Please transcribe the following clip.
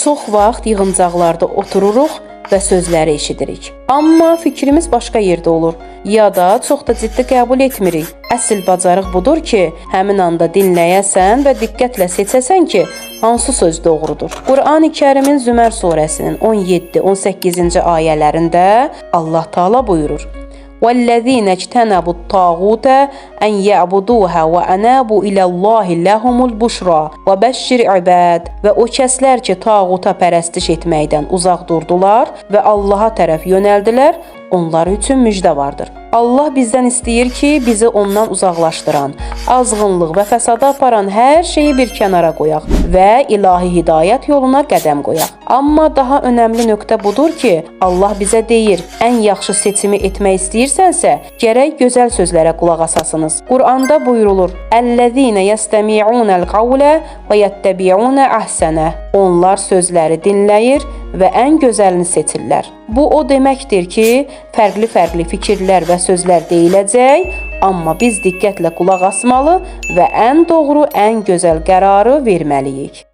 çox vaxt yığıncaqlarda otururuq və sözləri eşidirik. Amma fikrimiz başqa yerdə olur, ya da çox da ciddi qəbul etmirik. Əsl bacarıq budur ki, həmin anda dinləyəsən və diqqətlə seçəsən ki, hansı söz doğrudur. Qur'an-ı Kərimin Zümər surəsinin 17-18-ci ayələrində Allah Taala buyurur: وَالَّذِينَ اجْتَنَبُوا الطَّاغُوتَ أَنْ يَعْبُدُوهَا وَأَنَابُوا إِلَى اللَّهِ لَهُمُ الْبُشْرَى وَبَشِّرْ عِبَادِ. Və o kəslər ki, tağuta pərəstiş etməkdən uzaq durdular və Allaha tərəf yönəldilər, onlar üçün müjdə vardır. Allah bizdən istəyir ki, bizi ondan uzaqlaşdıran, azğınlıq və fəsada aparan hər şeyi bir kənara qoyaq və ilahi hidayət yoluna qədəm qoyaq. Amma daha önəmli nöqtə budur ki, Allah bizə deyir, ən yaxşı seçimi etmək istəyirsənsə, gərək gözəl sözlərə qulaq asasınız. Qur'anda buyurulur: "Əllezîne yestemi'ûnel qavle və yettəbi'ûne ahsene." Onlar sözləri dinləyir və ən gözəlini seçirlər. Bu o deməkdir ki, fərqli fikirlər və sözlər deyiləcək, amma biz diqqətlə qulaq asmalı və ən doğru, ən gözəl qərarı verməliyik.